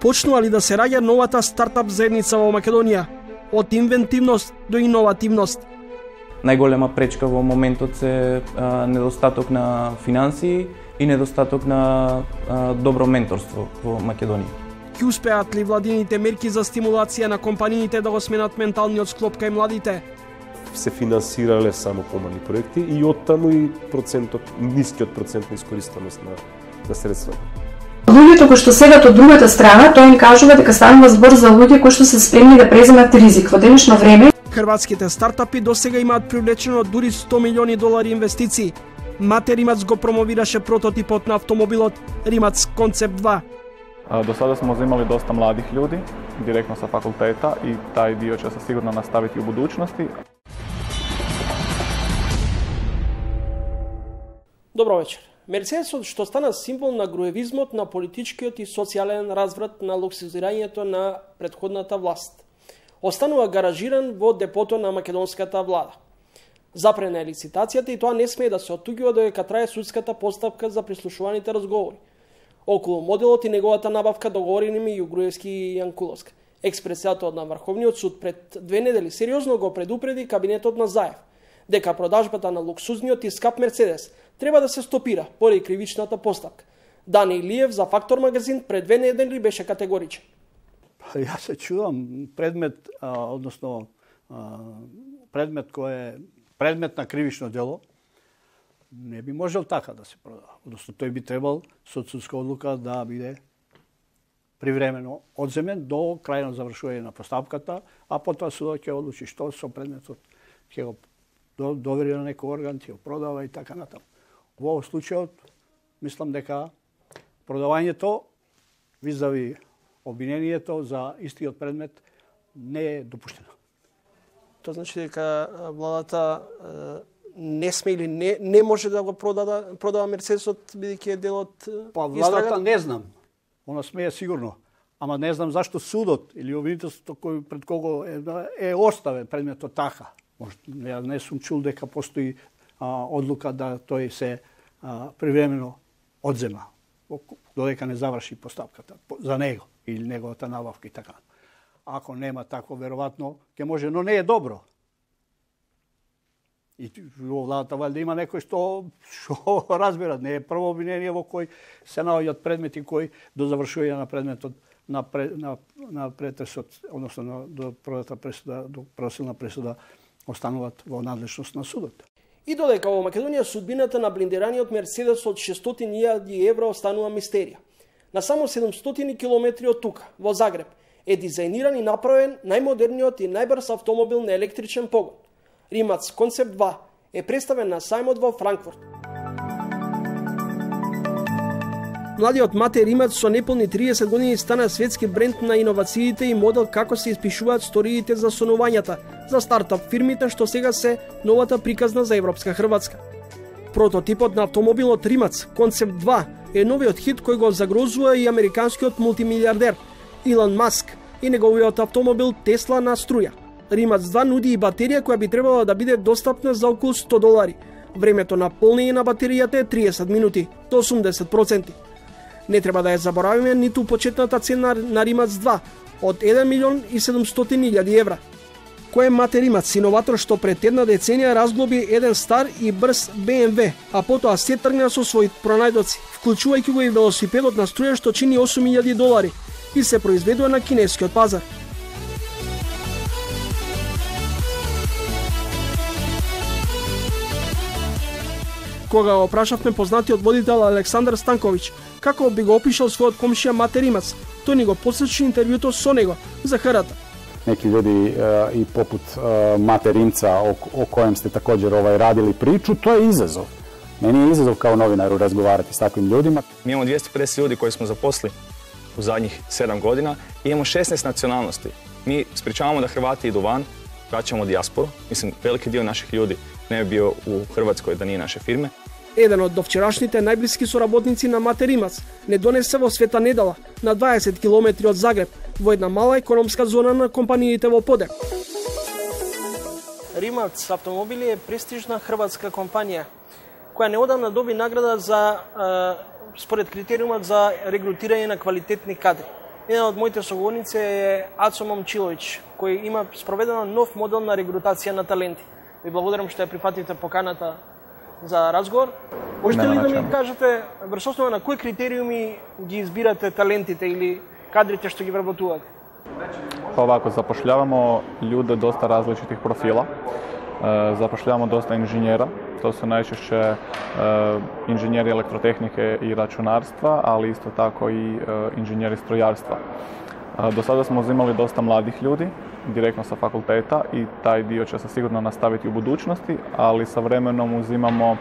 Почнува ли да се раѓа новата стартап заедница во Македонија? Од инвентивност до иновативност. Најголема пречка во моментот се недостаток на финансии и недостаток на добро менторство во Македонија. Ќе успеат ли владините мерки за стимулација на компаниите да го сменат менталниот склоп кај младите? Се финансирале само помали проекти и оттаму и нискиот процент на искористеност на средствата. Луѓето кои што седат од другата страна, тој им кажува дека станува збор за луѓе кои што се спремни да преземат ризик во денешно време. Хрватските стартапи досега имаат привлечено дури $100 милиони инвестиции. Мате Римац го промовираше прототипот на автомобилот Римац Концепт 2. До сада смо имали доста младих ljudi, директно sa fakulteta i taj dio će se sigurno nastaviti u budućnosti. Добро вечер. Мерцедесот што стана символ на груевизмот, на политичкиот и социјален разврат, на луксузирањето на претходната власт, останува гаражиран во депото на македонската влада. Запрена е лицитацијата и тоа не смее да се оттуѓува додека трае судската постапка за прислушуваните разговори околу моделот и неговата набавка, договорени меѓу Груевски и Јанкуловска. Експредседателот на Врховниот суд пред 2 недели сериозно го предупреди кабинетот на Заев дека продажбата на луксузниот и скап Мерцедес треба да се стопира поради кривичната постапка. Дани Илиев за Фактор магазин пред 2 недели беше категоричен. Јас се чудам предмет, односно предмет кој е предмет на кривично дело, не би можел така да се продава. Односно тој би требал со судска одлука да биде привремено одземен до крајно завршување на постапката, а потоа судот ќе одлучи што со предметот, ќе го довери на некој орган, ќе го продава и така натаму. Во овој случајот мислам дека продавањето визави обвинението за истиот предмет не е допуштено. Тоа значи дека владата не сме или не може да го продава Мерцедесот бидејќи е дел од владата не знам. Она смее сигурно. Ама не знам зашто судот или обвинителството кој пред кого е оставен предметот така. Ја не сум чул дека постои одлука да тој се привремено одзема додека не заврши постапката за него или неговата набавка и така. Ако нема тако, веројатно ќе може, но не е добро. И во владата валјда има некој што разбира, не е прво обвинение во кој се наоѓаат предмети кои до завршување на предметот на претресот, односно до првата пресуда, до правосилна пресуда остануваат во надлежност на судот. И додека во Македонија судбината на блиндираниот Мерцедес од 600.000 евра останува мистерија. На само 700 километри од тука, во Загреб, е дизајниран и направен најмодерниот и најбрз автомобил на електричен погон. Римац Концепт 2 е представен на сајмот во Франкфурт. Младиот Мате Римац со неполни 30 години стана светски бренд на иновациите и модел како се испишуваат сториите за сонувањата за стартап фирмите што сега се новата приказна за европска Хрватска. Прототипот на автомобилот Римац Концепт 2 е новиот хит кој го загрозува и американскиот мултимилиардер Илон Маск и неговиот автомобил Тесла на струја. Римац 2 нуди и батерија која би требала да биде достапна за околу $100. Времето на полнење на батеријата е 30 минути до 80%. Не треба да ја заборавиме ниту почетната цена на Римац 2 од 1.700.000 евра. Кој е Мате Римац, иноватор што пред една деценија разглоби еден стар и брз BMW, а потоа се тргна со своји пронајдоци, вклучувајќи го и велосипедот на струја што чини $8.000 и се произведува на кинескиот пазар. Кога го прашавме познатиот водител Александар Станковиќ како би го опишал својот комшија Мате Римац, тој ни го посочи интервјуто со него за ХРТ. Neki ljudi i poput Mate Rimca o kojem ste također radili priču, to je izazov. Meni je izazov kao novinaru razgovarati s takvim ljudima. Mi imamo 250 ljudi koji smo zaposlili u zadnjih 7 godina i imamo 16 nacionalnosti. Mi sprečavamo da Hrvati idu van, vraćamo dijasporu. Mislim, veliki dio naših ljudi ne bi bio u Hrvatskoj da nije naše firme. Еден од довчерашните најблиски соработници на Мате Римац не донесе во Света Недела на 20 километри од Загреб во една мала економска зона на компаниите во Подем. Римац автомобили е престижна хрватска компанија која неодамна доби награда за според критериумот за регрутирање на квалитетни кадри. Една од моите соговорници е Ацо Момчилович, кој има спроведена нов модел на регрутација на таленти. Ви благодарам што ја прифатите поканата за разговор. Можете ли да ми кажете врз основа на кои критериуми ги избирате талентите или кадрите што ги вработувате? Pa ovako, zapošljavamo ljude dosta različitih profila. Zapošljavamo dosta inženjera, to su najčešće inženjeri elektrotehnike i računarstva, ali isto tako i inženjeri strojarstva. Do sada smo uzimali dosta mladih ljudi, direktno sa fakulteta, i taj dio će se sigurno nastaviti u budućnosti, ali sa vremenom uzimamo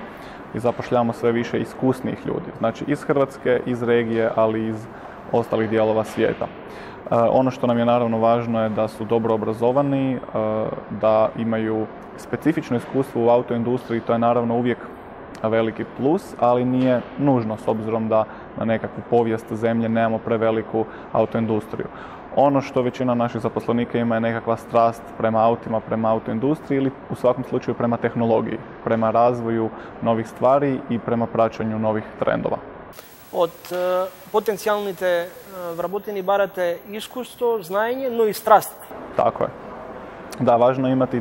i zapošljavamo sve više iskusnijih ljudi. Znači iz Hrvatske, iz regije, ali i iz ostalih dijelova svijeta. Ono što nam je naravno važno je da su dobro obrazovani, da imaju specifično iskustvo u autoindustriji, to je naravno uvijek veliki plus, ali nije nužno s obzirom da na nekakvu povijest zemlje nemamo preveliku autoindustriju. Ono što većina naših zaposlenika ima je nekakva strast prema autima, prema autoindustriji ili u svakom slučaju prema tehnologiji, prema razvoju novih stvari i prema praćanju novih trendova. Od potencijalните вработени барате искуство, знаење, но и страст. Tako je. Da, važno je imati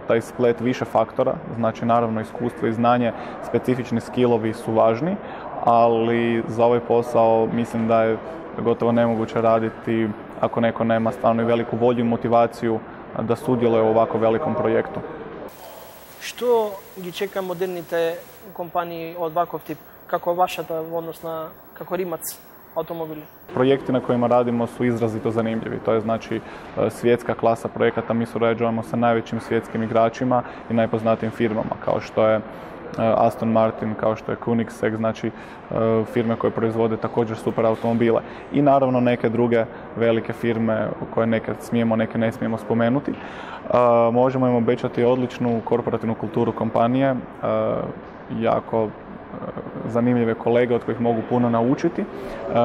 taj splet više faktora, znači naravno iskustvo i znanje, specifični skillovi su važni, ali za ovaj posao mislim da je gotovo nemoguće raditi ako neko nema stvarno i veliku volju i motivaciju da sudjeluje u ovako velikom projektu. Што ги чека модерните компании од ваков тип, како вашата во однос на како Rimac automobili? Projekti na kojima radimo su izrazito zanimljivi. To je znači svjetska klasa projekata. Mi surađujemo sa najvećim svjetskim igračima i najpoznatijim firmama kao što je Aston Martin, kao što je Koenigsegg, znači firme koje proizvode također super automobile. I naravno neke druge velike firme koje neke smijemo, neke ne smijemo spomenuti. Možemo im obećati odličnu korporativnu kulturu kompanije, jako zanimljive kolege od kojih mogu puno naučiti.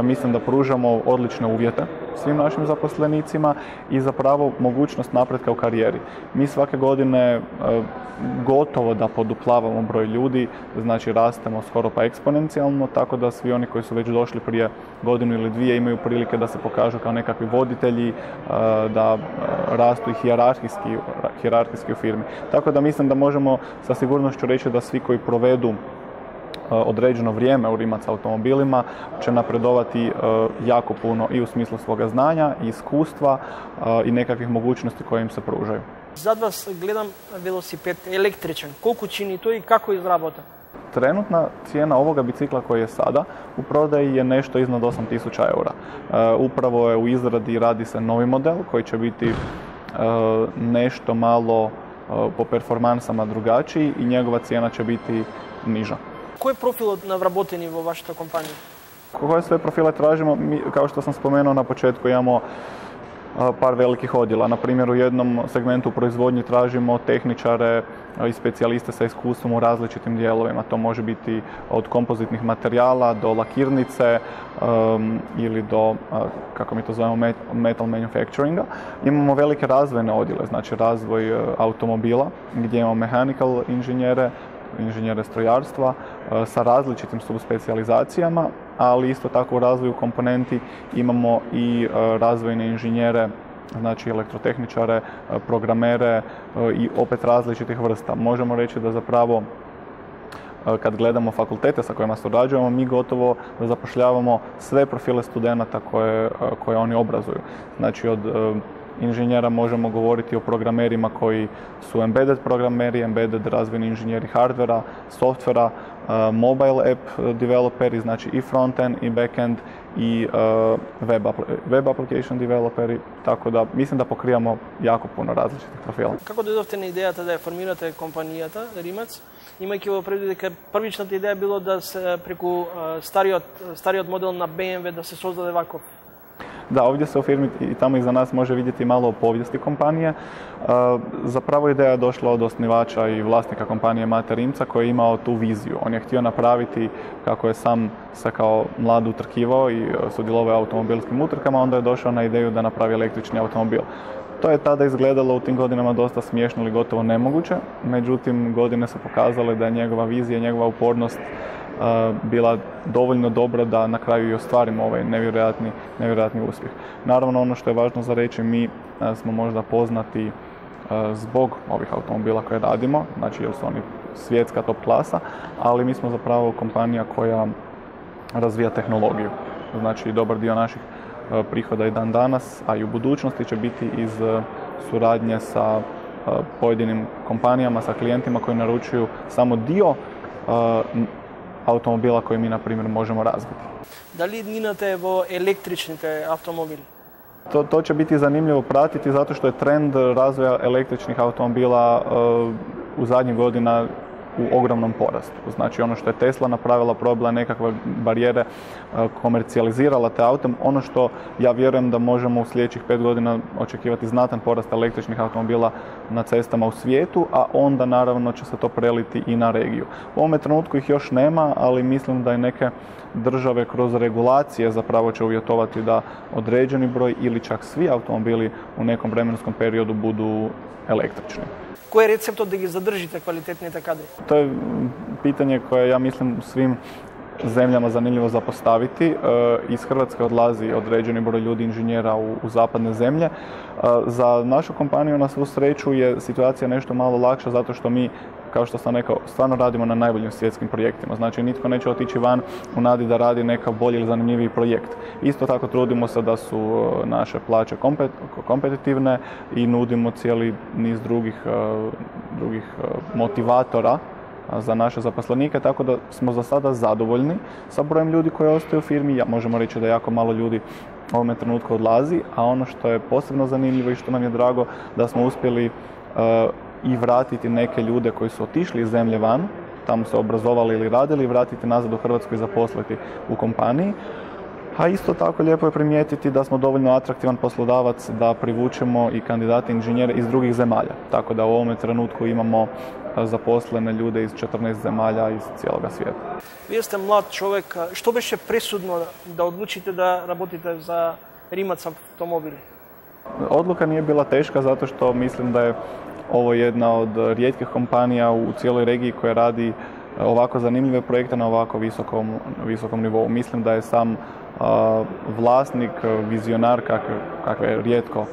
Mislim da pružamo odlične uvjete svim našim zaposlenicima i zapravo mogućnost napretka u karijeri. Mi svake godine gotovo da poduplavamo broj ljudi, znači rastemo skoro pa eksponencijalno, tako da svi oni koji su već došli prije godinu ili dvije imaju prilike da se pokažu kao nekakvi voditelji, da rastu i hijerarhijski u firmi. Tako da mislim da možemo sa sigurnošću reći da svi koji provedu određeno vrijeme u Rimac automobilima će napredovati jako puno i u smislu svoga znanja i iskustva i nekakvih mogućnosti koje im se pružaju. Zad vas gledam velosiped električan. Koliko čini to i kako izraботa? Trenutna cijena ovoga bicikla koji je sada u prodaji je nešto iznad 8.000 eura. Upravo je u izradi i radi se novi model koji će biti nešto malo po performansama drugačiji i njegova cijena će biti niža. Koji je profil na вработени во вашата компанија? Koje sve profile tražimo? Mi, kao što sam spomenuo na početku, imamo par velikih odjela. Na primjer, u jednom segmentu proizvodnji tražimo tehničare i specijaliste sa iskustvom u različitim dijelovima. To može biti od kompozitnih materijala do lakirnice ili do, kako mi to zovemo, metal manufacturinga. Imamo velike razvojne odjele, znači razvoj automobila, gdje imamo mechanical inženjere strojarstva sa različitim subspecijalizacijama, ali isto tako u razvoju komponenti imamo i razvojne inženjere, znači elektrotehničare, programere i opet različitih vrsta. Možemo reći da zapravo kad gledamo fakultete sa kojima surađujemo, mi gotovo zapošljavamo sve profile studenata koje oni obrazuju. Znači od inženjera možemo govoriti o programerima koji su embedded programeri, embedded razvojni inženjeri hardvera, softvera, mobile app developeri, znači i front-end i back-end i web application developeri, tako da mislim da pokrivamo jako puno različitih profila. Како дојдовте на идејата да ја формирате компанијата Rimac, имајќи во предвид дека првичната идеја било да се преку стариот модел на BMW да се создаде ваков? Da, ovdje se u firmi i tamo iza nas može vidjeti malo o povijesti kompanije. Zapravo ideja je došla od osnivača i vlasnika kompanije Mate Rimca koji je imao tu viziju. On je htio napraviti, kako je sam se kao mlad utrkivao i sudjelovao u automobilskim utrkama, onda je došao na ideju da napravi električni automobil. To je tada izgledalo u tim godinama dosta smiješno ili gotovo nemoguće, međutim godine su pokazale da je njegova vizija, njegova upornost bila dovoljno dobra da na kraju i ostvarimo ovaj nevjerojatni uspjeh. Naravno, ono što je važno za reći, mi smo možda poznati zbog ovih automobila koje radimo, znači jer su oni svjetska top klasa, ali mi smo zapravo kompanija koja razvija tehnologiju. Znači, dobar dio naših prihoda i dan danas, a i u budućnosti će biti iz suradnje sa pojedinim kompanijama, sa klijentima koji naručuju samo dio automobila koji mi, na primjer, možemo razviti. Da li idnинате во електричните автомобили? To će biti zanimljivo pratiti zato što je trend razvoja električnih automobila u zadnjih godina u ogromnom porastu. Znači, ono što je Tesla napravila, probila nekakve barijere, komercijalizirala te aute. Ono što ja vjerujem da možemo u sljedećih 5 godina očekivati znatan porast električnih automobila na cestama u svijetu, a onda naravno će se to preliti i na regiju. U ovome trenutku ih još nema, ali mislim da i neke države kroz regulacije zapravo će uvjetovati da određeni broj ili čak svi automobili u nekom vremenskom periodu budu električni. Koji je recept da gi zadržite kvalitetните kadri? To je pitanje koje ja mislim svim zemljama zanimljivo za postaviti. Iz Hrvatske odlazi određeni broj ljudi, inženjera u zapadne zemlje. Za našu kompaniju, na svu sreću, je situacija nešto malo lakša zato što mi, kao što sam rekao, stvarno radimo na najboljim svjetskim projektima. Znači, nitko neće otići van u nadi da radi neka bolji ili zanimljiviji projekt. Isto tako trudimo se da su naše plaće kompetitivne i nudimo cijeli niz drugih motivatora za naše zaposlenike, tako da smo za sada zadovoljni sa brojem ljudi koji ostaju u firmi. Možemo reći da jako malo ljudi u ovome trenutku odlazi, a ono što je posebno zanimljivo i što nam je drago, da smo uspjeli i vratiti neke ljude koji su otišli iz zemlje van, tamo se obrazovali ili radili, vratiti nazad u Hrvatsku i zaposliti u kompaniji. A isto tako lijepo je primijetiti da smo dovoljno atraktivan poslodavac da privučemo i kandidate inženjere iz drugih zemalja. Tako da u ovome trenutku imamo zaposlene ljude iz 14 zemalja iz cijeloga svijeta. Вие сте млад човек. Што беше пресудно да одлучите да работите за Rimac автомобили? Odluka nije bila teška zato što mislim da je ovo jedna od rijetkih kompanija u cijeloj regiji koja radi ovako zanimljive projekte na ovako visokom nivou. Mislim da je sam vlasnik, vizionar kakve je rijetko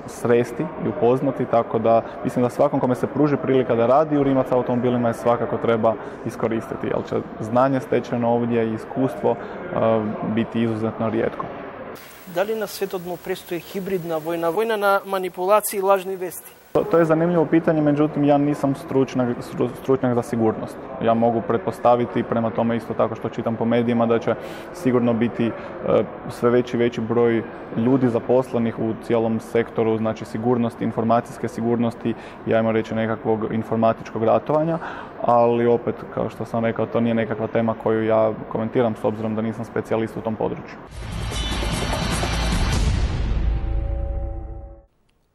sresti i upoznati, tako da mislim da svakom kome se pruži prilika da radi u Rimac automobilima je svakako treba iskoristiti, jer će znanje stečeno ovdje i iskustvo biti izuzetno rijetko. Da li na svijetu mu prestoji hibridna vojna na manipulaciji i lažni vesti? To je zanimljivo pitanje, međutim ja nisam stručnjak za sigurnost. Ja mogu pretpostaviti, prema tome isto tako što čitam po medijima, da će sigurno biti sve veći broj ljudi zaposlenih u cijelom sektoru, znači sigurnosti, informacijske sigurnosti i ajmo reći nekakvog informatičkog ratovanja, ali opet, kao što sam rekao, to nije nekakva tema koju ja komentiram s obzirom da nisam specijalist u tom području.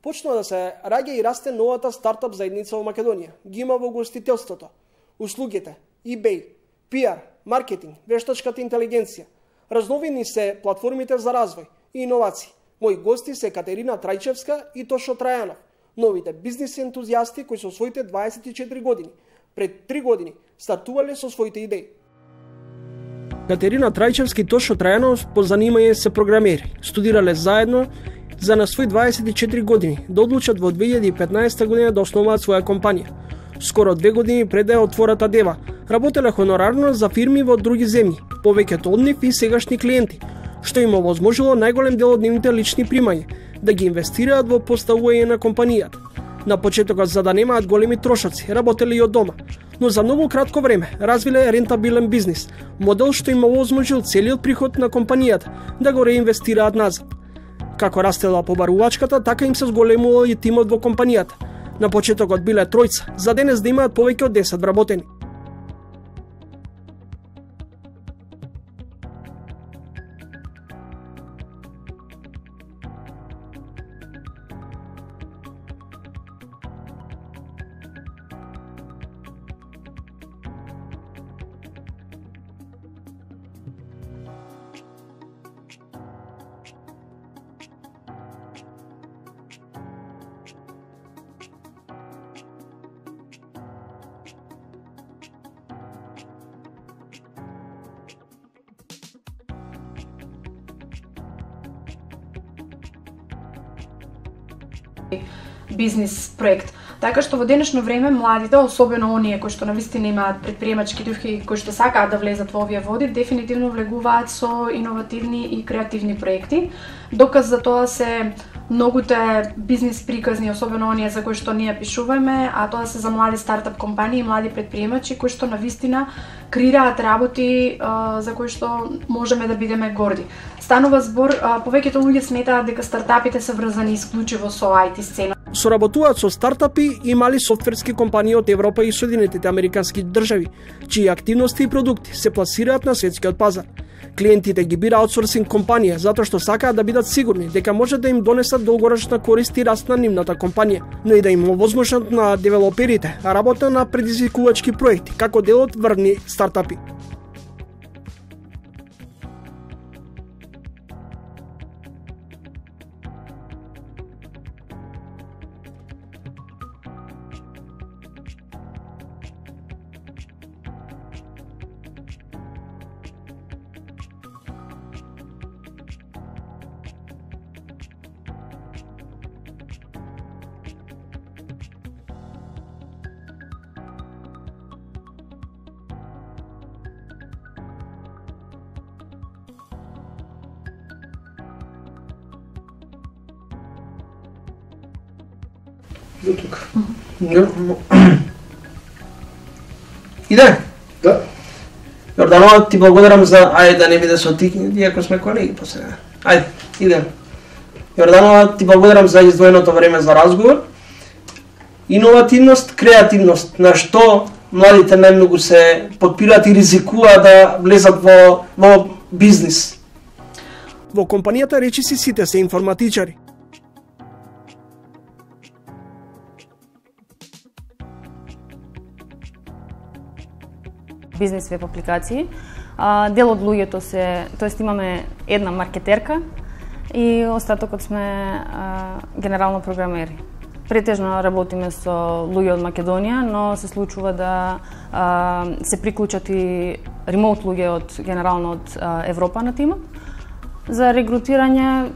Почна да се раѓа и расте новата стартап заедница во Македонија. Ги има во гостителството, услугите, eBay, PR, маркетинг, вештачката интелигенција. Разновидни се платформите за развој и иновации. Мои гости се Катерина Трајчевска и Тошо Трајанов, новите бизнис ентузијасти кои со своите 24 години, пред 3 години, стартувале со своите идеи. Катерина Трајчевска и Тошо Трајанов по занимање се програмери, студирале заедно за на свои 24 години да одлучат во 2015 година да основаат своја компанија. Скоро 2 години пред да ја отворат Адева, работеле хонорарно за фирми во други земји, повеќето од нив и сегашни клиенти, што им овозможило најголем дел од нивните лични примања да ги инвестираат во поставување на компанијата. На почетокот, за да немаат големи трошоци, работеле и од дома, но за многу кратко време развиле рентабилен бизнис, модел што им овозможил целиот приход на компанијата да го реинвестираат назад. Како растела побарувачката, така им се зголемувал и тимот во компанијата. На почетокот биле тројца, за денес да имаат повеќе од 10 вработени. бизнис проект. Така што во денешно време младите, особено оние кои што навистина имаат предприемачки духи, кои што сакаат да влезат во овие води, дефинитивно влегуваат со иновативни и креативни проекти. Доказ за тоа се многуте бизнис приказни, особено оние за кои што ние пишуваме, а тоа се за млади стартап компании и млади предприемачи кои што навистина креираат работи за кои што можеме да бидеме горди. Станува збор, повеќето луѓе сметаат дека стартапите се врзани исклучиво со IT сцена. Соработуваат со стартапи и мали софтверски компании од Европа и Соединетите Американски држави, чии активности и продукти се пласираат на светскиот пазар. Клиентите ги бира аутсорсинг компанија затоа што сакаат да бидат сигурни дека може да им донесат долгорочна корист и раст на нивната компанија, но и да им овозможат на девелоперите работа на предизвикувачки проекти како дел од врвни стартапи. До тук. Иде? Да. Јорданова, ти благодарам за... Ајде да не биде со ти, иако сме колеги посега. Ајде, иде. Јорданова, ти благодарам за издвоеното време за разговор. Иновативност, креативност, на што младите најмногу се потпираат и ризикуваат да влезат во бизнис. Во компанијата речиси сите се информатичари. Бизнес веб апликации. Дел од луѓето се, тоест имаме една маркетерка и остатокот сме генерално програмери. Претежно работиме со луѓе од Македонија, но се случува да се приклучат и ремоут луѓе генерално од Европа на тимот. За регрутирање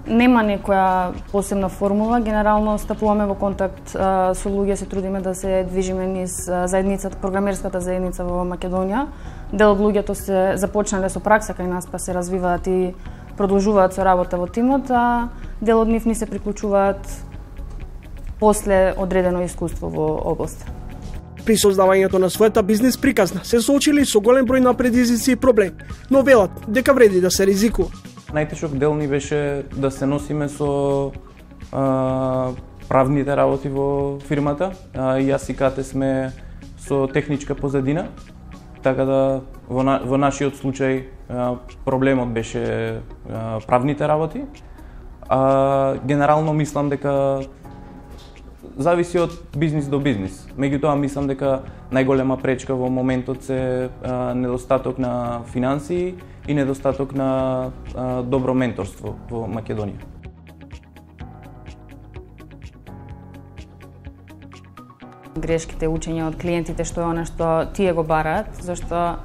нема некоја посебна формула, генерално стапуваме во контакт со луѓе, се трудиме да се движиме низ заедницата, програмерската заедница во Македонија. Дел од луѓето се започнале со пракса кај нас, па се развиваат и продолжуваат со работа во тимот, а дел од нив ни се приклучуваат после одредено искуство во област. При создавањето на својата бизнес приказна се соочили со голем број на предизвици и проблеми, но велат дека вреди да се ризикува. Најтешок дел ни беше да се носиме со правните работи во фирмата. Јас и Кате сме со техничка позадина, така да во нашиот случај проблемот беше правните работи. Генерално мислам дека зависи од бизнис до бизнис. Меѓутоа мислам дека најголема пречка во моментот се недостаток на финансии и недостаток на добро менторство во Македонија. Грешките, учење од клиентите, што е она што тие го бараат, зашто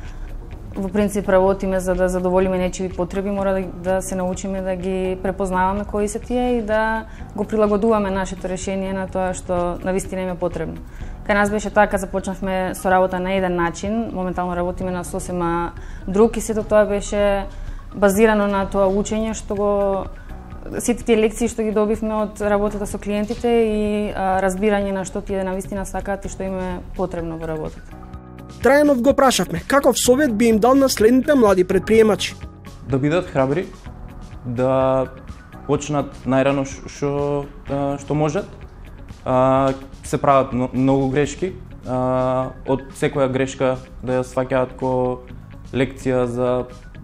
во принцип работиме за да задоволиме нечии потреби, мора да се научиме да ги препознаваме кои се тие и да го прилагодуваме нашето решение на тоа што навистина им е потребно. Кај нас беше така, започнавме со работа на еден начин, моментално работиме на сосема друг и сето тоа беше базирано на тоа учење што го сите тие лекции што ги добивме од работата со клиентите и разбирање на што тие навистина сакаат и што им е потребно во работата. Трајанов го прашавме каков совет би им дал на следните млади предприемачи. Да бидат храбри, да почнат најрано што можат. Се прават многу грешки, од секоја грешка да ја сваќаат ко лекција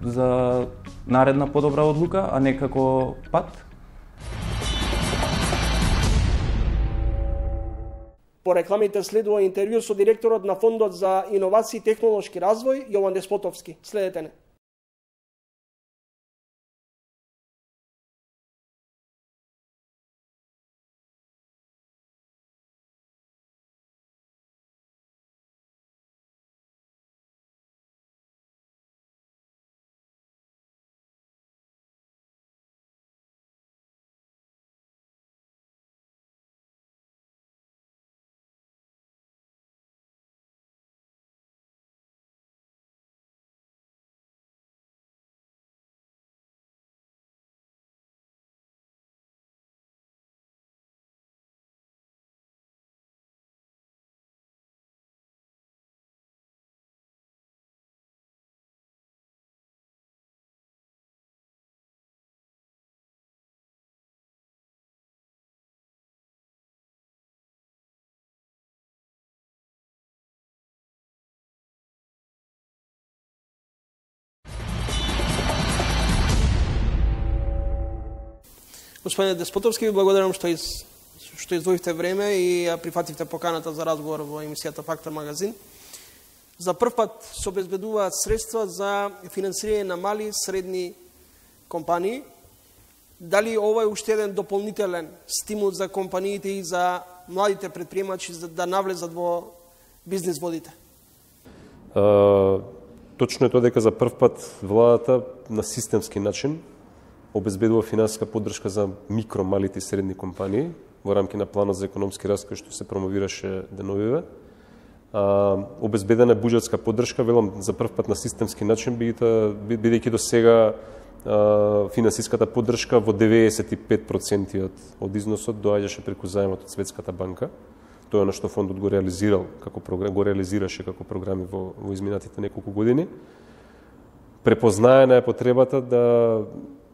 за наредна подобра одлука, а не како пат. По рекламите следува интервју со директорот на Фондот за иновации и технолошки развој Јован Деспотовски. Следете не. Господине Деспотовски, ви благодарам што издвоивте време и ја прифативте поканата за разговор во емисијата Фактор магазин. За прв пат се обезбедуваат средства за финансирање на мали и средни компании. Дали ова е уште еден дополнителен стимул за компаниите и за младите предприемачи за да навлезат во бизнис водите? Точно е тоа дека за прв пат владата на системски начин обезбедува финансиска поддршка за микро, малите и средни компании во рамки на планот за економски раст кој што се промовираше деновиве. Обезбедена буџетска поддршка, велам, за прв пат на системски начин, бидејќи до сега финансиската поддршка во 95% од износот доаѓаше преку заемот од Светската банка. Тоа е на што фондот го реализираше како програми во изминатите неколку години. Препознаена е потребата да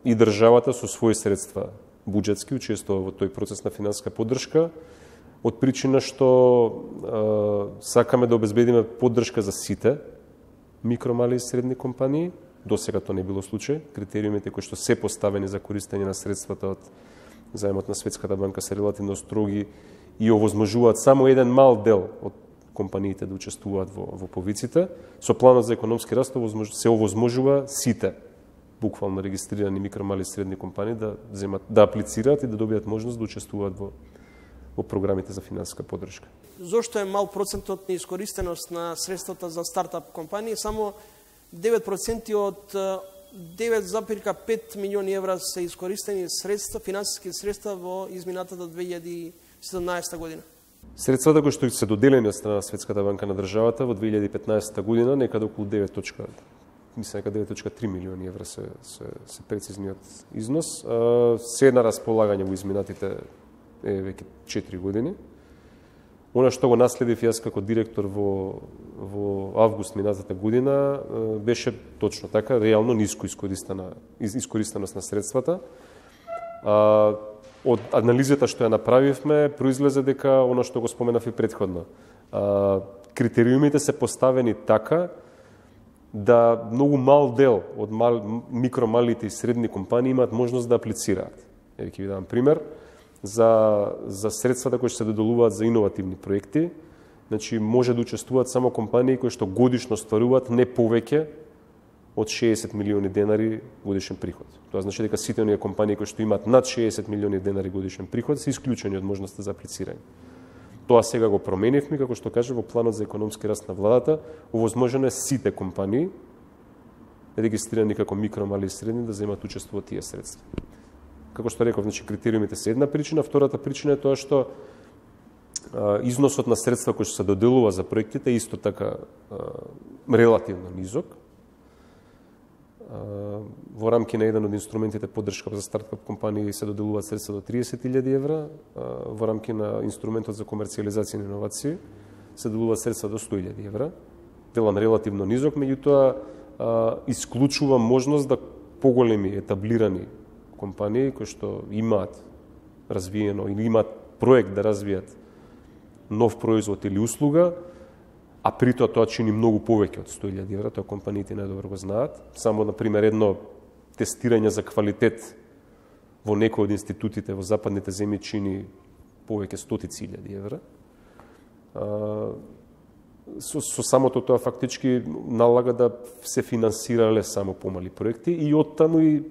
и државата со своји средства буџетски учествува во тој процес на финансиска поддршка, од причина што сакаме да обезбедиме поддршка за сите микро, мали и средни компании. До сега тоа не било случај. Критериумите кои што се поставени за користење на средствата од заемот на Светската банка се релативно строги и овозможуваат само еден мал дел од компаниите да учествуваат во повиците. Со планот за економски раст се овозможува сите буквално регистрирани микро, мали и средни компании да аплицираат и да добијат можност да учествуваат во програмите за финансиска поддршка. Зошто е мал процентот на искористеност на средствата за стартап компании? Само 9% од 9,5 милиони евра се искористени средства, финансиски средства во изминатата 2017 година. Средствата кои што се доделени од страна на Светската банка на државата во 2015 година некаде околу 9,3 милиони евра се прецизниот износ. Се на располагање во изминатите веќе 4 години. Она што го наследив јас како директор во август минатата година беше точно така, реално ниско искористеност на средствата. Од анализата што ја направивме, произлезе дека она што го споменав и претходно. Критериумите се поставени така да многу мал дел од микро, малите и средни компании имаат можност да аплицираат. Ќе ви дам пример. За средствата кои се доделуваат за иновативни проекти, значи може да учествуваат само компании кои што годишно стваруваат не повеќе од 60 милиони денари годишен приход. Тоа значи дека сите оние компании кои што имаат над 60 милиони денари годишен приход се исклучени од можноста за аплицирање. Тоа сега го променивме, како што каже во планот за економски раст на владата, овозможено е сите компании регистрирани како микро, мали и средни да земат учество од тие средства. Како што реков, значи критериумите се една причина, втората причина е тоа што износот на средства кои што се доделува за проектите е исто така релативно низок. Во рамки на еден од инструментите поддршка за стартап компании се доделуваат средства до 30.000 евра, во рамки на инструментот за комерцијализација на иновации се доделуваат средства до 100.000 евра. Велам релативно низок, меѓутоа исклучува можност да поголеми етаблирани компании кои што имаат развиено или имаат проект да развијат нов производ или услуга, а при тоа чини многу повеќе од 100.000 евра, тоа компаниите најдобро го знаат. Само, например, едно тестирање за квалитет во некој од институтите во западните земји чини повеќе 100.000 евра. Со самото тоа фактички налага да се финансирале само помали проекти и оттаму и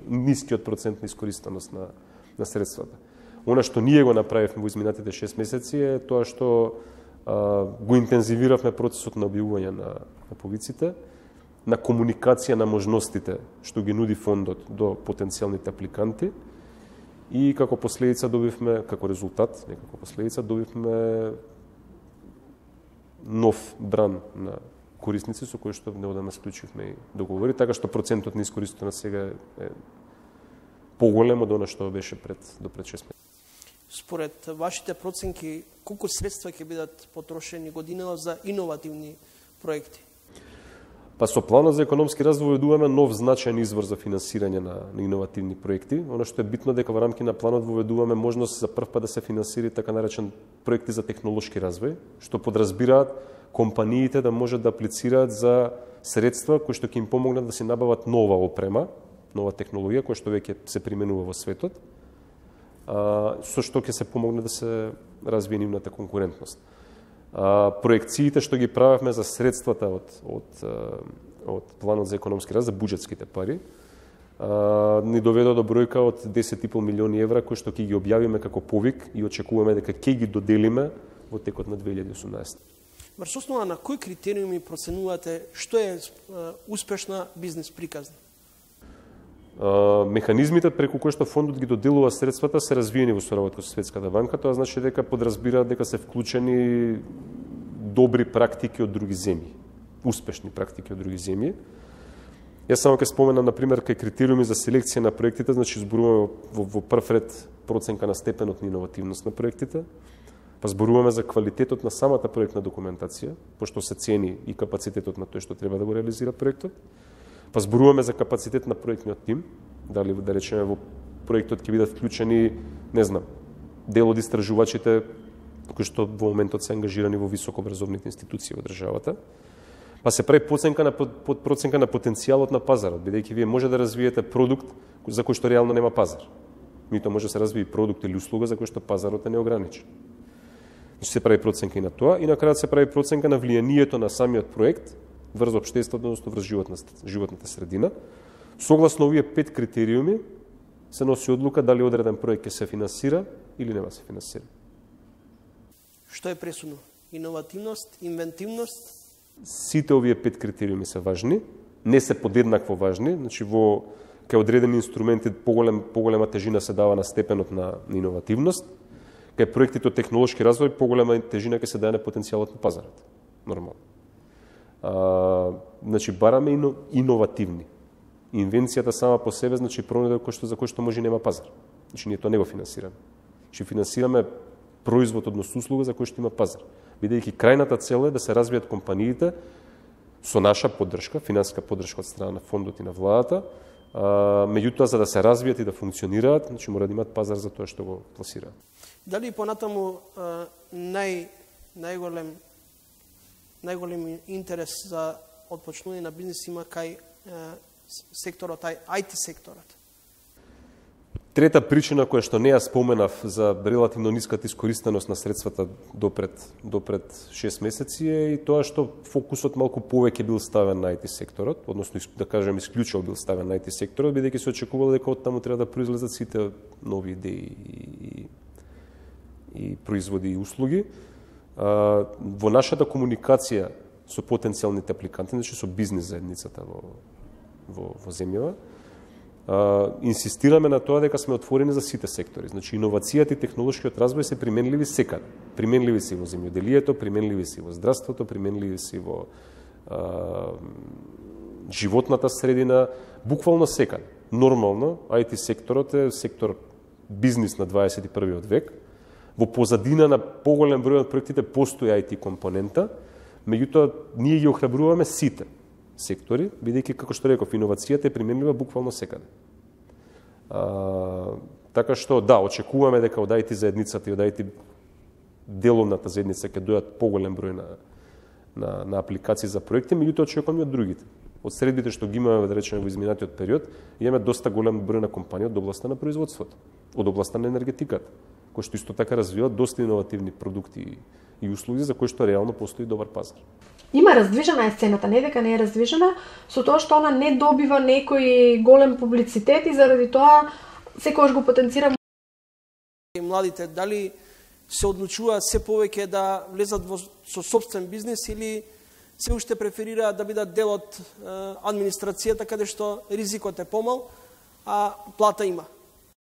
нискиот процент на искористеност на средствата. Она што ние го направивме во изминатите 6 месеци е тоа што го интензивиравме процесот на објавување на повиците, на комуникација на можностите што ги нуди фондот до потенцијалните апликанти и како последица добивме, како резултат, не како последица, добивме нов бран на корисници со кои што неодамна склучивме и договори, така што процентот на искористеност сега е поголем од она што беше до пред 6 месеци. Според вашите проценки, колку средства ќе бидат потрошени годинава за иновативни проекти? Па со планот за економски раст воведуваме нов значаен извор за финансирање на иновативни проекти. Оно што е битно дека во рамки на планот воведуваме можност за прв пат да се финансира така наречен проекти за технолошки развој, што подразбираат компаниите да можат да аплицираат за средства кои што ќе им помогнат да се набават нова опрема, нова технологија која што веќе се применува во светот, со што ќе се помогне да се развие нивната конкурентност. Проекциите што ги правевме за средствата од планот за економски раст, за буџетските пари, ни доведо до бројка од 10,5 милиони евра кои што ќе ги објавиме како повик и очекуваме дека ќе ги доделиме во текот на 2018. Врз основа на кои критериуми проценувате што е успешна бизнес приказна? Механизмите преку кои што фондот ги доделува средствата се развиени во соработка со Светската банка, тоа значи дека подразбираат дека се вклучени добри практики од други земји, успешни практики од други земји. Јас само ќе споменам, например, кај критериуми за селекција на проектите, значи зборуваме во прв ред проценка на степенот на иновативност на проектите, па зборуваме за квалитетот на самата проектна документација, пошто се цени и капацитетот на тој што треба да го реализира проектот, па зборуваме за капацитет на проектниот тим, дали да речеме во проектот ќе бидат вклучени, не знам, дел од истражувачите кои што во моментот се ангажирани во високообразовните институции во државата. Па се прави проценка на потенцијалот на пазарот, бидејќи вие може да развиете продукт за кој што реално нема пазар. Меѓутоа може да се развие продукт или услуга за кој што пазарот е неограничен. Значи се прави проценка и на тоа, и на крајот се прави проценка на влијанието на самиот проект врз општеството, односно врз животната средина. Согласно овие 5 критериуми се носи одлука дали одреден проект ќе се финансира или нема се финансира. Што е пресудно? Иновативност, инвентивност? Сите овие 5 критериуми се важни, не се подеднакво важни, значи во кај одредени инструменти поголема тежина се дава на степенот на иновативност, кај проектите од технолошки развој поголема тежина ќе се даде на потенцијалот на пазарот. Нормално. Значи бараме иновативни. Инвенцијата сама по себе значи пронуда за кој што може нема пазар. Значи ние тоа не го финансираме. Значи финансираме производ односно услуга за кој што има пазар. Бидејќи крајната цел е да се развијат компаниите со наша поддршка, финансиска поддршка од страна на фондот и на владата, меѓутоа за да се развијат и да функционираат, значи мора да имаат пазар за тоа што го пласираат. Дали понатаму најголем интерес за отпочнување на бизнес има кај секторот, IT секторот? Трета причина која што не ја споменав за релативно ниската искористеност на средствата допред 6 месеци е и тоа што фокусот малку повеќе бил ставен на IT секторот, односно да кажем исклучиво бил ставен на IT секторот, бидејќи се очекувало дека од таму треба да произлезат сите нови идеи и производи и услуги. Во нашата комуникација со потенцијалните апликанти, значи со бизнес заедницата во земјава, инсистираме на тоа дека сме отворени за сите сектори. Значи, иновацијата и технолошкиот развој се применливи секаде. Применливи се во земјоделието, применливи се во здравството, применливи се во животната средина, буквално секаде. Нормално, IT секторот е сектор бизнис на 21. век. Во позадина на поголем број од проектите постои IT компонента, меѓутоа ние ги охрабруваме сите сектори, бидејќи, како што реков, иновацијата е применлива буквално секаде. Така што, да, очекуваме дека од IT заедницата и од IT деловната заедница ќе дојат поголем број на апликации за проекти, меѓутоа очекуваме од другите. Од средбите што ги имаме, да речеме, во изминатиот период, имаме доста голем број на компании од областта на производството, од областта на енергетиката, кои што исто така развиваат доста иновативни продукти и услуги за кои што реално постои добар пазар. Има раздвижена е сцената, не дека не е раздвижена, со тоа што она не добива некој голем публицитет и заради тоа секогаш го потенцира. Младите дали се одлучуваат се повеќе да влезат со сопствен бизнес или се уште преферираат да бидат дел од администрацијата каде што ризикот е помал, а плата има?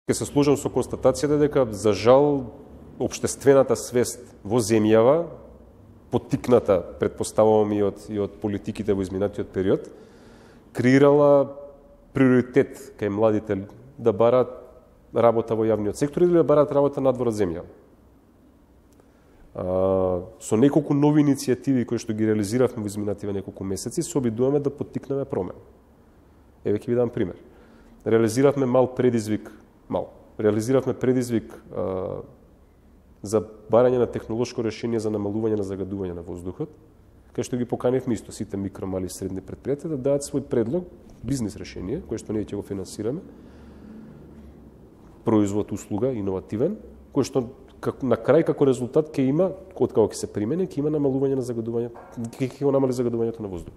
Ке се сложам со констатацијата дека за жал општествената свест во земјава, поттикната, предпоставувам и од политиките во изминатиот период, креирала приоритет кај младите да бараат работа во јавниот сектор или да бараат работа надвор од земја. Со неколку нови иницијативи кои што ги реализиравме во изминативе неколку месеци, се обидуваме да поттикнеме промена. Еве ќе ви дам пример. Реализиравме предизвик за барање на технолошко решение за намалување на загадување на воздухот, кај што ги поканивме исто сите микро, мали и средни предпријатија да дадат свој предлог, бизнес решение, кое што ние ќе го финансираме, производ, услуга, иновативен, кој што на крај како резултат ќе има, откако ќе се примени, ќе има намалување на загадувањето, ќе го намали загадувањето на воздух.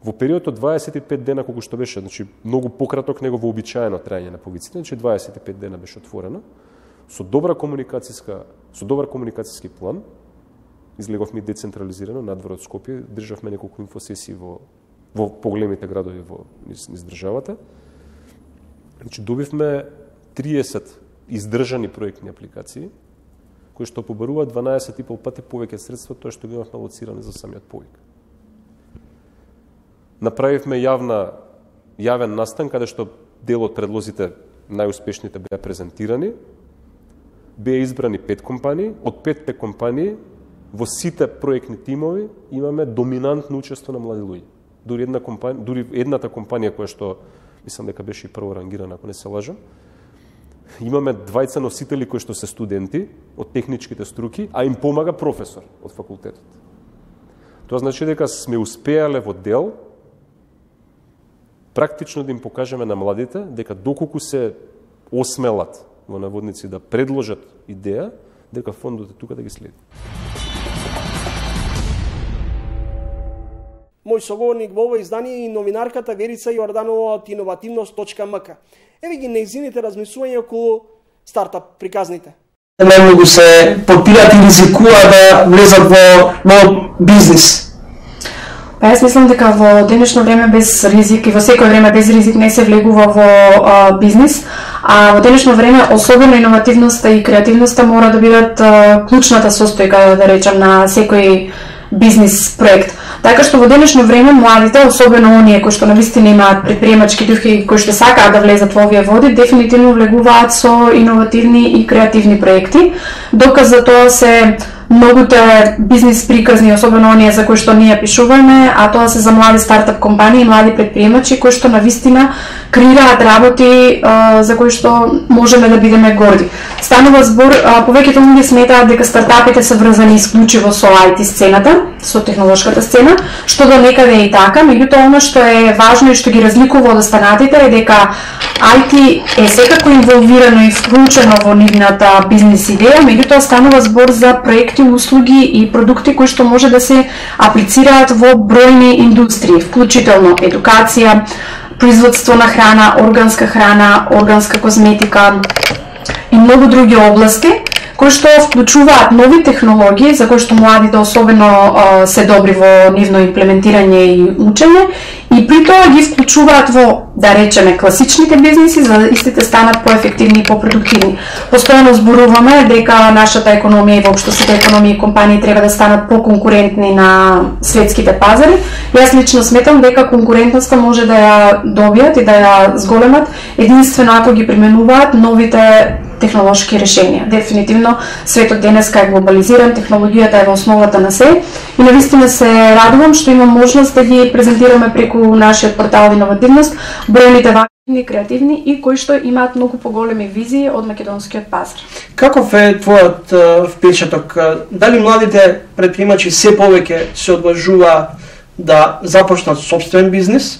Во период од 25 дена, колку што беше, значи многу пократок него вообичаено траење на повиците, значи 25 дена беше отворено, со добар комуникацијски план, излеговме децентрализирано надвор од Скопје, државме неколку инфосесии во поголемите градови низ државата. Значи добивме 30 издржани проектни апликации, кои што побаруваат 12,5 пати повеќе средства тоа што ги имавме алоцирани за самиот повик. Направивме јавен настан каде што дел од предлозите најуспешните беа презентирани. Беа избрани 5 компании, од 5 компании во сите проектни тимови имаме доминантно учество на млади луѓе. Дури едната компанија која што мислам дека беше и прво рангирана, ако не се лажам, имаме двајца носители кои што се студенти од техничките струки, а им помага професор од факултетот. Тоа значи дека сме успеале во дел практично да им покажеме на младите дека доколку се осмелат во наводници да предложат идеја, дека фондот е тука да ги следи. Мој соговорник во ова издание е и новинарката Верица Јорданова од Innovativnost.mk. Еве ги нејзините размислувања околу стартап приказните. Најмногу се подпират и ризикуваат да влезат во бизнис. Па јас мислам дека во денешно време без ризик и во секој време без ризик не се влегува во бизнис, а во денешно време особено иновативноста и креативноста мора да бидат клучната состојка, да речем, на секој бизнис проект. Така што во денешно време младите, особено оние кои што навистина имаат предприемачки духи, кои што сакаат да влезат во овие води, дефинитивно влегуваат со иновативни и креативни проекти. Доказ за тоа се многуте бизнис приказни, особено оние за кои што ние пишуваме, а тоа се за млади стартап компании, млади предприемачи кои што навистина креираат работи за кои што можеме да бидеме горди. Станува збор, повеќето луѓе сметаат дека стартапите се врзани исклучиво со IT сцената, со технолошката сцена, што до некаде е и така, меѓутоа она што е важно и што ги разликува од останатите е дека IT е секако инволвирано и вклучено во нивната бизнис идеја, меѓутоа станува збор за проекти, услуги и продукти кои што може да се аплицираат во бројни индустрии, вклучително едукација, производство на храна, органска козметика и многу други области, кои што вклучуваат нови технологии, за кои што младите особено се добри во нивно имплементирање и учење, и при тоа ги вклучуваат во, да речеме, класичните бизниси, за да истите станат поефективни и попродуктивни. Постојано зборуваме дека нашата економија и воопшто сите економии и компании треба да станат поконкурентни на светските пазари. Јас лично сметам дека конкурентноста може да ја добијат и да ја зголемат единствено ако ги применуваат новите технолошки решенија. Дефинитивно светот денеска е глобализиран, технологијата е во основата на се и навистина се радувам што имам можност да ги презентираме преку нашиот портал Иновативност бројните важни, креативни и кои што имаат многу поголеми визии од македонскиот пазар. Каков е твојот впечаток? Дали младите предприемачи се повеќе се одлажуваат да започнат собствен бизнис?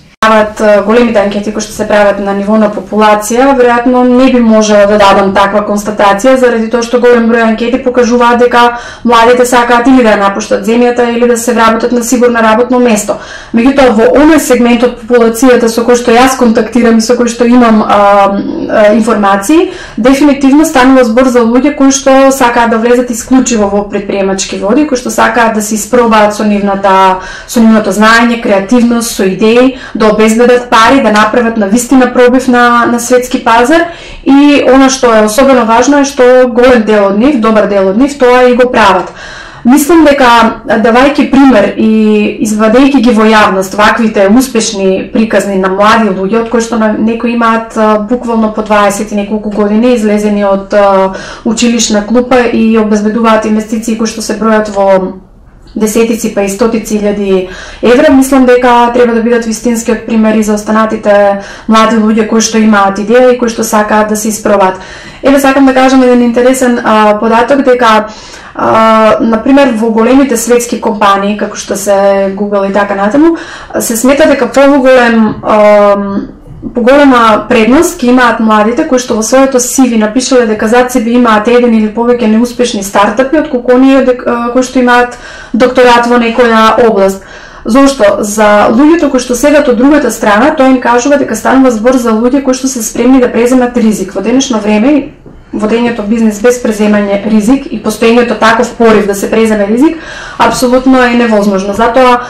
Големите анкети кои што се прават на ниво на популација, веројатно не би можела да дадам таква констатација, заради тоа што голем број анкети покажуваат дека младите сакаат или да напуштат земјата или да се вработат на сигурно работно место. Меѓутоа во оној сегмент од популацијата со кој што јас контактирам и со кој што имам информации, дефинитивно станува збор за луѓе кои што сакаат да влезат исклучиво во претприемачки води, кои што сакаат да се испробаат со нивното знаење, креативност, со идеи, да обезбедат пари, да направат навистина пробив на светски пазар и она што е особено важно е што голем дел од нив, добар дел од нив, тоа и го прават. Мислам дека давајќи пример и извадејќи ги во јавност ваквите успешни приказни на млади луѓе, од кои што некои имаат буквално по 20 и неколку години излезени од училишна клупа и обезбедуваат инвестиции кои што се бројат во десетици па и стотици илјади евра, мислам дека треба да бидат вистинскиот примери за останатите млади луѓе кои што имаат идеја и кои што сакаат да се испробат. Еве сакам да кажам еден интересен податок дека например во големите светски компании како што се Google и така натаму се смета дека поголема предност ќе имаат младите кои што во своето CV напишале дека зад себе имаат еден или повеќе неуспешни стартапи, отколку оние кои што имаат докторат во некоја област. Зошто? За луѓето кои што седат од другата страна, тој им кажува дека станува збор за луѓе кои што се спремни да преземат ризик. Во денешно време водењето бизнес без преземање ризик и постоењето таков порив да се преземе ризик апсолутно е невозможно. Затоа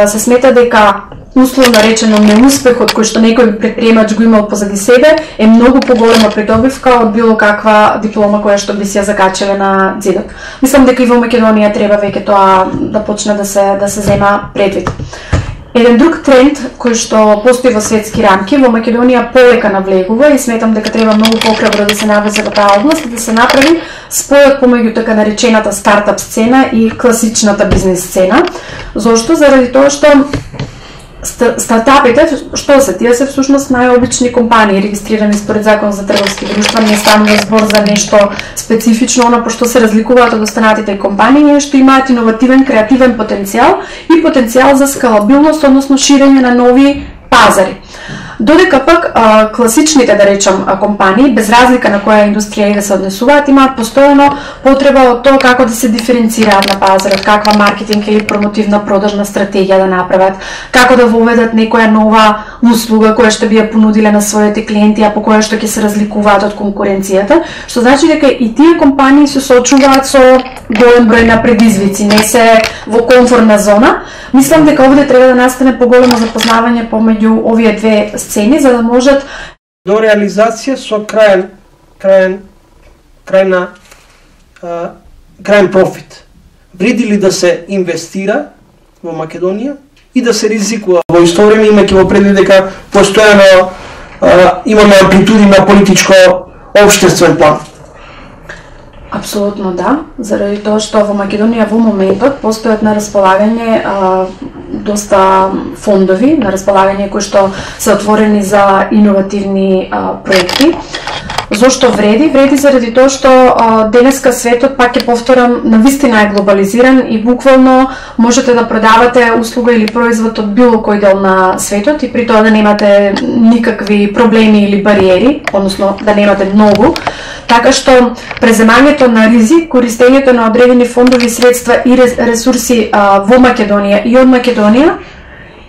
се смета дека условно речено неуспехот кој што некој предприемач го имал позади себе е многу поголема придобивка од било каква диплома која што би си ја закачале на зидот. Мислам дека и во Македонија треба веќе тоа да почне да се зема предвид. Еден друг тренд кој што постои во светски рамки, во Македонија полека навлегува и сметам дека треба многу похрабро да се навлезе во таа област и да се направи спојот помеѓу така наречената стартап сцена и класичната бизнес сцена. Зошто? Заради тоа што стартапите, што се? Тие се всушност најобични компании регистрирани според Закон за трговски друштва, не станува збор за нешто специфично, она по што се разликуваат од останатите компании е што имаат иновативен, креативен потенцијал и потенцијал за скалабилност, односно ширење на нови пазари. Додека пак класичните, да речам, компании, без разлика на која индустрија да се однесуваат, имаат постојано потреба од тоа како да се диференцираат на пазарот, каква маркетинг или промотивна продажна стратегија да направат, како да воведат некоја нова услуга која што би ја понудиле на своите клиенти, а по која што ќе се разликуваат од конкуренцијата, што значи дека и тие компании се соочуваат со голем број на предизвици, не се во комфортна зона. Мислам дека овде треба да настане поголемо запознавање помеѓу овие две сцени, за да можат до реализација со крајен профит. Вреди ли да се инвестира во Македонија и да се ризикува? Во исто време имајќи во предвид дека постојано имаме амплитуди на политичко општествен план. Апсолутно да, заради тоа што во Македонија во моментот постојат на располагање доста фондови на располагање кои што се отворени за иновативни проекти. Зошто вреди? Вреди заради тоа што денеска светот, пак ќе повторам, навистина е глобализиран и буквално можете да продавате услуга или производ од било кој дел на светот и при тоа да немате никакви проблеми или бариери, односно да немате многу. Така што преземањето на ризик, користењето на одредени фондови средства и ресурси во Македонија и од Македонија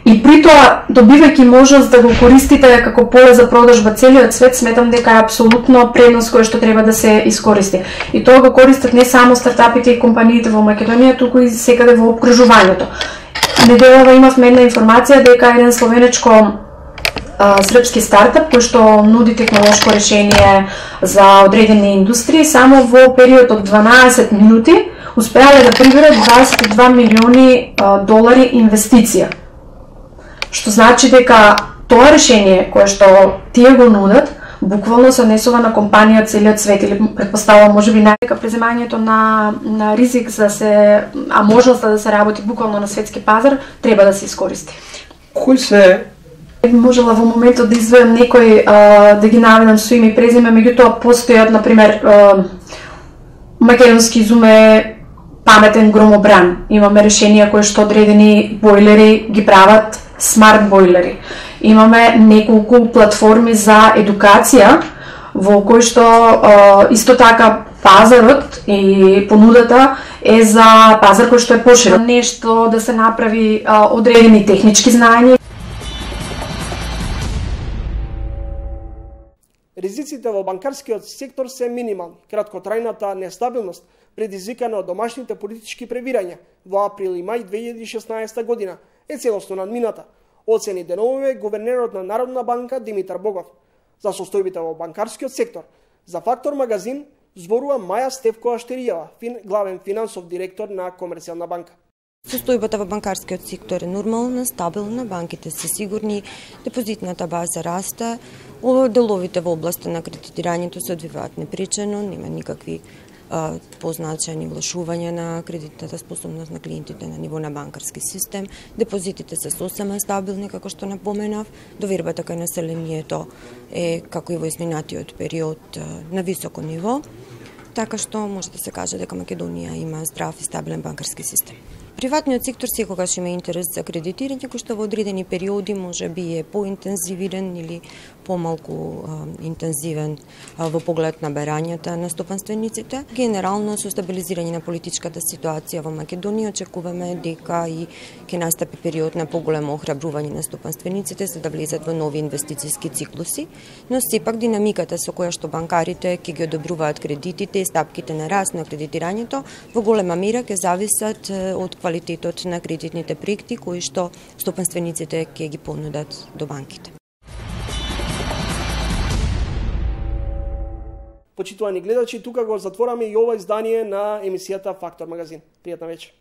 и при тоа добивајќи можност да го користите како поле за продажба целиот свет, сметам дека е апсолутно предност која што треба да се искористи. И тоа го користат не само стартапите и компаниите во Македонија, туку и секаде во опкружувањето. Неделава имавме една информација дека еден словенечко српски стартап кој што нуди технолошко решение за одредени индустрии, само во период од 12 минути успеале да приберат 22 милиони долари инвестиција. Што значи дека тоа решение кое што тие го нудат, буквално се однесува на компанија од целиот свет или претпоставувам можеби најдека преземањето на ризик за се, а можноста да се работи буквално на светски пазар треба да се искористи. Кој се можела во моментот да издвојам некој да ги наведам со име и презиме, меѓутоа постојат на пример македонски изуме паметен громобран. Имаме решенија кои што одредени бойлери ги прават смарт бойлери. Имаме неколку платформи за едукација во кои што исто така пазарот и понудата е за пазар кој што е поширок. Нешто да се направи одредени технички знаења. Ризиците во банкарскиот сектор се минимални. Краткотрајната нестабилност предизвикана од домашните политички превирања во април и мај 2016 година е целосно надмината, оцени деновиве гувернерот на Народна банка Димитар Богов. За состојбите во банкарскиот сектор, за Фактор магазин зборува Маја Стевкова Штеријева, главен финансов директор на Комерцијална банка. Состојбата во банкарскиот сектор е нормална, стабилна, банките се сигурни, депозитната база расте, деловите во областа на кредитирањето се одвиваат непречено, нема никакви позначајни влошувања на кредитната способност на клиентите на ниво на банкарски систем. Депозитите се сосема стабилни, како што напоменав. Довербата кај населението е, како и во изминатиот период, на високо ниво. Така што може да се каже дека Македонија има здрав и стабилен банкарски систем. Приватниот сектор секогаш има интерес за кредитирање, кој што во одредени периоди може би е поинтензивиран или помалку интензивен во поглед на барањата на стопанствениците. Генерално со стабилизирање на политичката ситуација во Македонија очекуваме дека и ќе настапи период на поголемо охрабрување на стопанствениците за да влезат во нови инвестициски циклуси, но сепак динамиката со која што банкарите ќе ги одобруваат кредитите и стапките на раст на кредитирањето во голема мера ќе зависат од квалитетот на кредитните проекти кои што стопанствениците ќе ги понудат до банките. Почитувани гледачи, тука го затвораме и ова издание на емисијата Фактор магазин. Пријатна вечер.